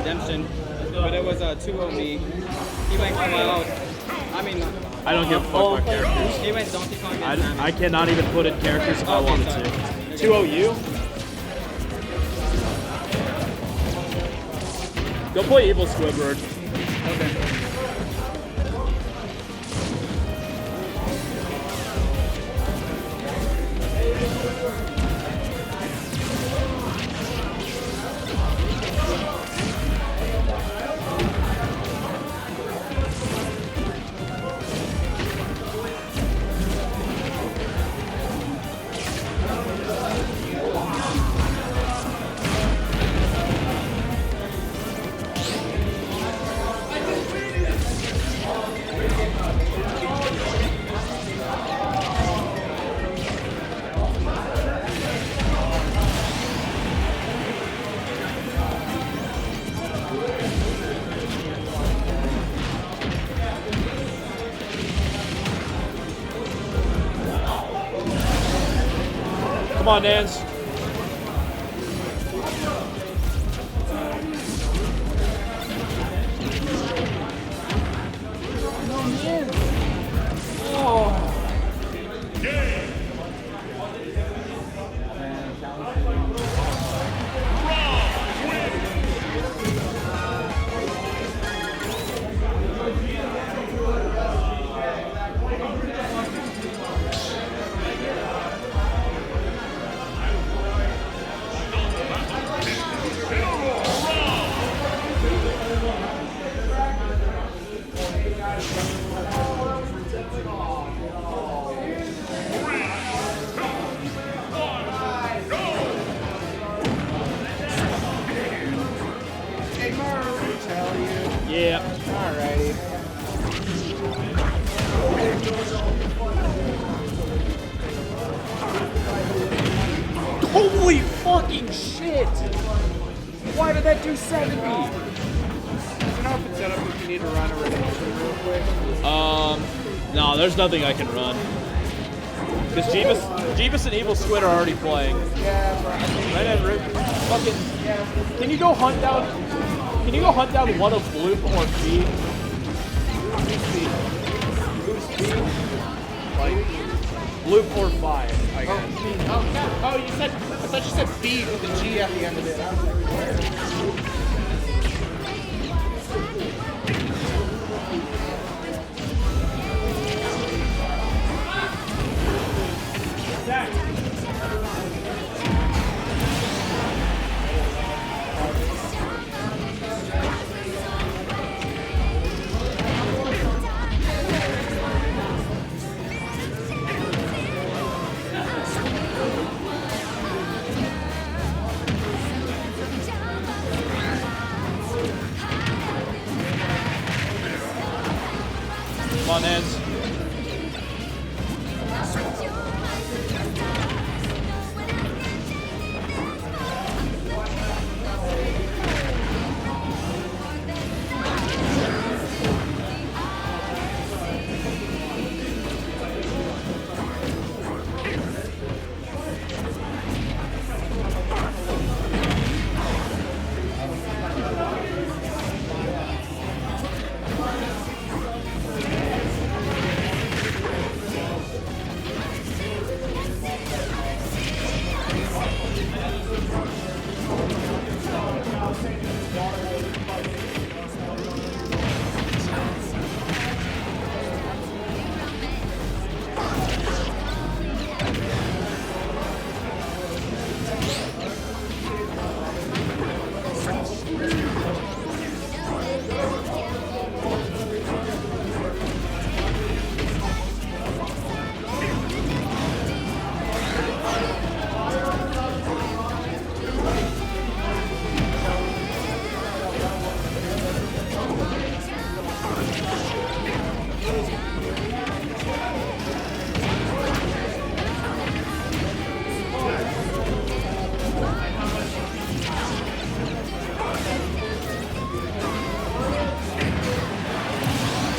Redemption, but it was a 2-0 me. He went Cloud. I mean, I don't give a fuck about characters. he went Donkey Kong and Samus. I cannot even put in characters if I Okay, wanted sorry. to. 2-0-U? Go play Evil Squidward. Okay. Come on, Nance. Yeah. Alrighty. Holy fucking shit! Why did that do 70? You know if it's set up if you need to run a redemption real quick? No, there's nothing I can run. Because Jeebus and Evil Squid are already playing. Yeah, bro. Right at fucking. Can you go hunt down? Can you go hunt down one of Bloop or Feed? Who's speed? Like, Bloop or 5, I guess. oh, you said, I thought you said feed with a G at the end of it. I was like, where? Come on, Nance.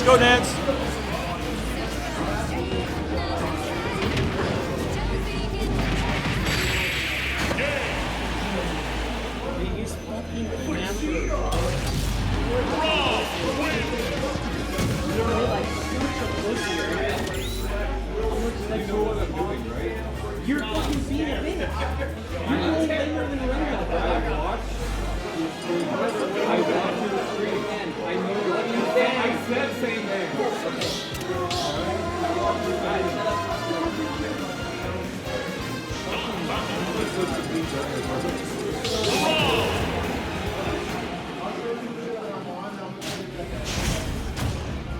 Go, Nance. He's fucking hammered. You're fucking being a bitch. You're going better than Renata. I got to the street. I know what you said. I said same thing.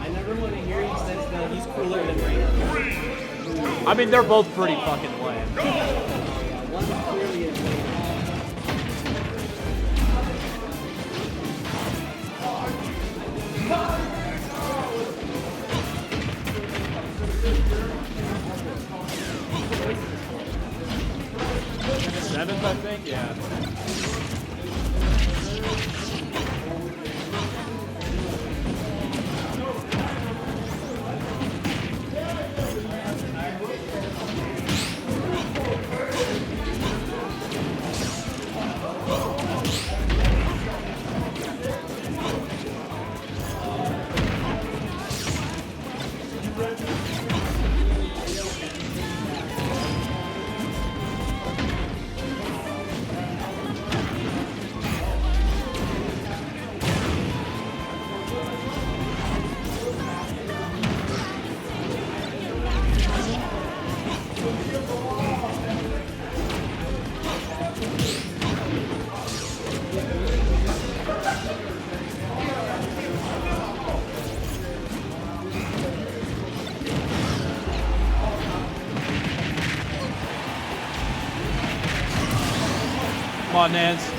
I never want to hear he says that he's cooler than Renata. I mean, they're both pretty fucking lame. One's clearly a Seventh, I think, yeah. Come on, Nance.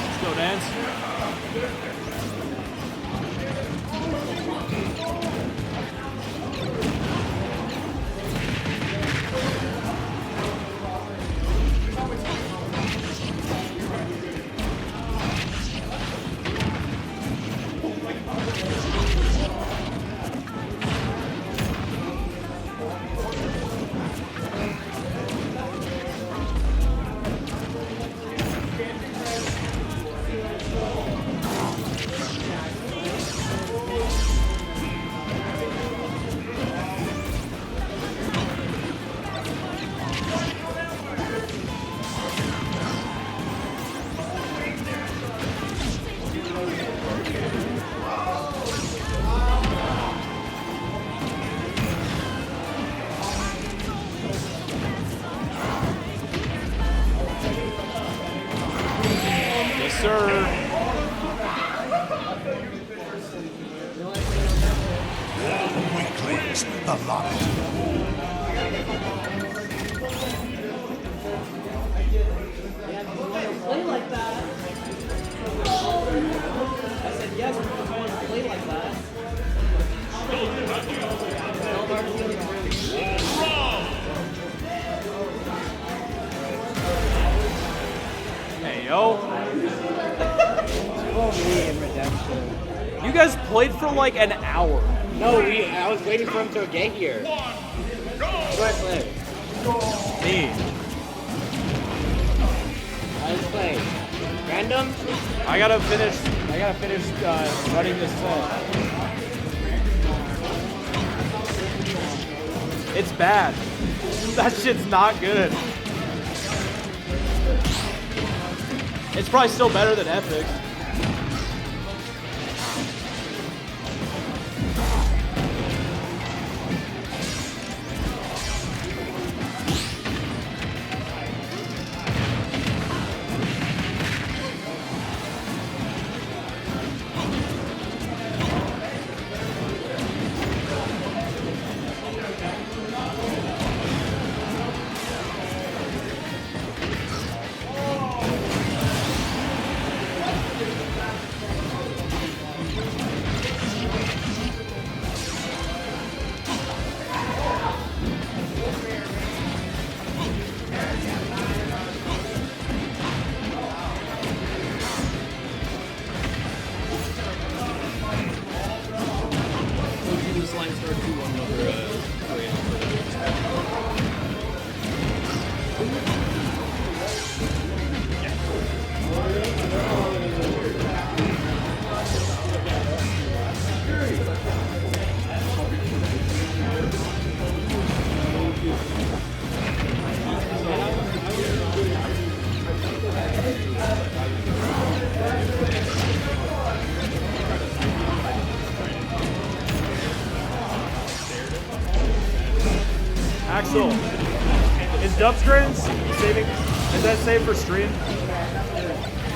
Let's go, Nance. Yes, sir. Weaklings, the lot. play like that. I said yes, but if you want to play like that. Tell Martin to leave the room. Hey, yo. Me in Redemption. You guys played for like an hour. No, I was waiting for him to get here. Go ahead, play. Me. I was playing. Random? I gotta finish running this set. It's bad. That shit's not good. It's probably still better than Epic's. Axel, is Dubsgrins saving? Is that saved for stream? I'll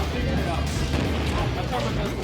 figure it out. That's how my best